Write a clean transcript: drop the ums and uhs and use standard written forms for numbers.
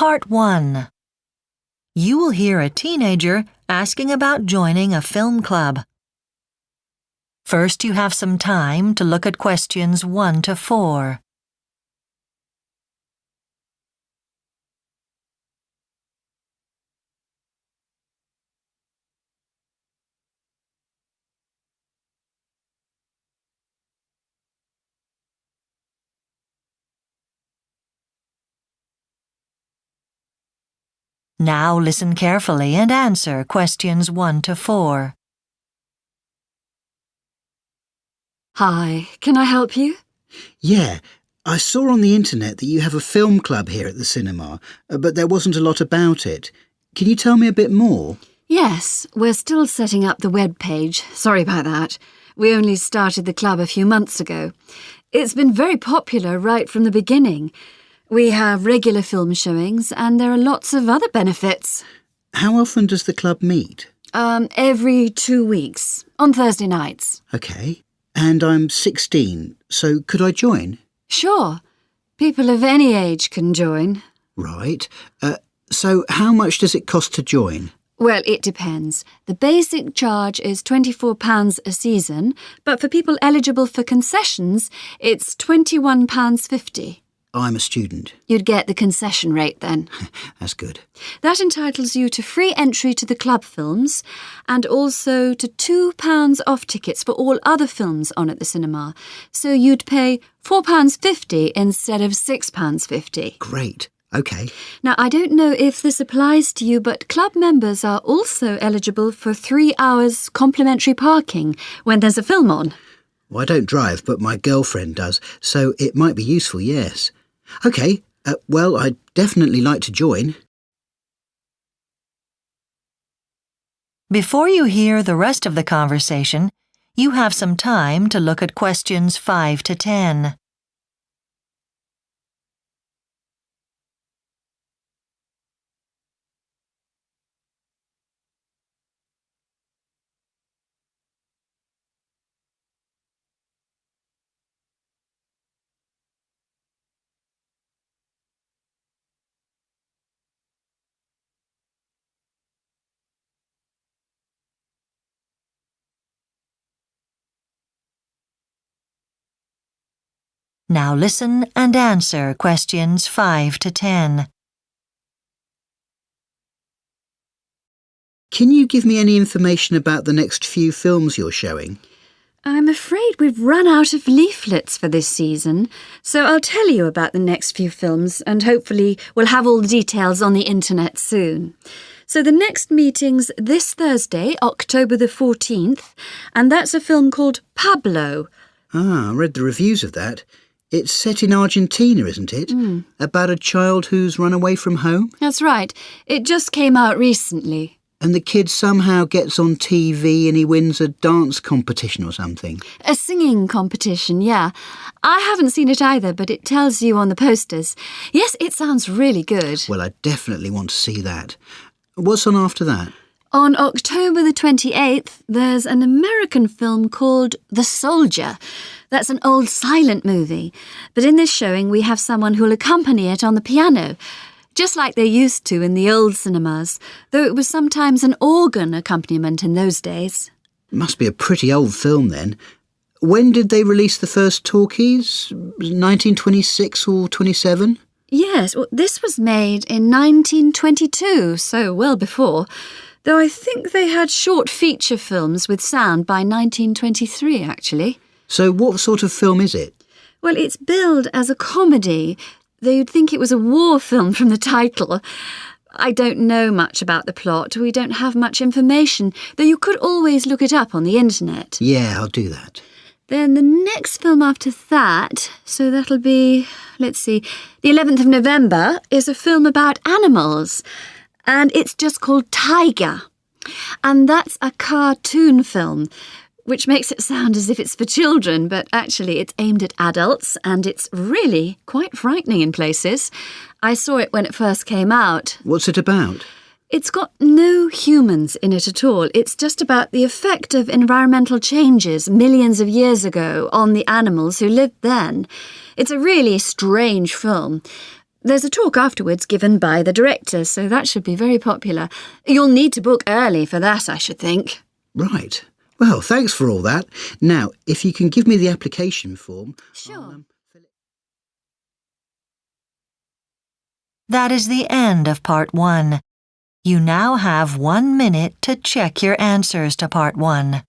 Part 1. You will hear a teenager asking about joining a film club. First, you have some time to look at questions 1 to 4. Now listen carefully and answer questions 1 to 4. Hi, can I help you? Yeah, I saw on the internet that you have a film club here at the cinema, but there wasn't a lot about it. Can you tell me a bit more? Yes, we're still setting up the web page. Sorry about that. We only started the club a few months ago. It's been very popular right from the beginning. We have regular film showings and there are lots of other benefits. How often does the club meet? Every 2 weeks, on Thursday nights. OK. And I'm 16, so could I join? Sure. People of any age can join. Right. So how much does it cost to join? Well, it depends. The basic charge is £24 a season, but for people eligible for concessions, it's £21.50. I'm a student. You'd get the concession rate then. That's good. That entitles you to free entry to the club films and also to £2 off tickets for all other films on at the cinema. So you'd pay £4.50 instead of £6.50. Great. OK. Now, I don't know if this applies to you, but club members are also eligible for 3 hours complimentary parking when there's a film on. Well, I don't drive, but my girlfriend does, so it might be useful, yes. OK, well, I'd definitely like to join. Before you hear the rest of the conversation, you have some time to look at questions 5 to 10. Now listen and answer questions 5 to 10. Can you give me any information about the next few films you're showing? I'm afraid we've run out of leaflets for this season, so I'll tell you about the next few films and hopefully we'll have all the details on the internet soon. So the next meeting's this Thursday, October the 14th, and that's a film called Pablo. Ah, I read the reviews of that. It's set in Argentina, isn't it? About a child who's run away from home? That's right. It just came out recently. And the kid somehow gets on TV and he wins a dance competition or something. A singing competition, yeah. I haven't seen it either, but it tells you on the posters. Yes, it sounds really good. Well, I definitely want to see that. What's on after that? On October the 28th, there's an American film called The Soldier. That's an old silent movie. But in this showing, we have someone who'll accompany it on the piano, just like they used to in the old cinemas, though it was sometimes an organ accompaniment in those days. Must be a pretty old film then. When did they release the first talkies? 1926 or 27? Yes, well, this was made in 1922, so well before. Though I think they had short feature films with sound by 1923, actually. So what sort of film is it? Well, it's billed as a comedy, though you'd think it was a war film from the title. I don't know much about the plot. We don't have much information, though you could always look it up on the internet. Yeah, I'll do that. Then the next film after that, so that'll be, let's see, the 11th of November, is a film about animals. And it's just called Tiger. And that's a cartoon film, which makes it sound as if it's for children, but actually it's aimed at adults and it's really quite frightening in places. I saw it when it first came out. What's it about? It's got no humans in it at all. It's just about the effect of environmental changes millions of years ago on the animals who lived then. It's a really strange film. There's a talk afterwards given by the director, so that should be very popular. You'll need to book early for that, I should think. Right. Well, thanks for all that. Now, if you can give me the application form... Sure. That is the end of Part 1. You now have 1 minute to check your answers to Part 1.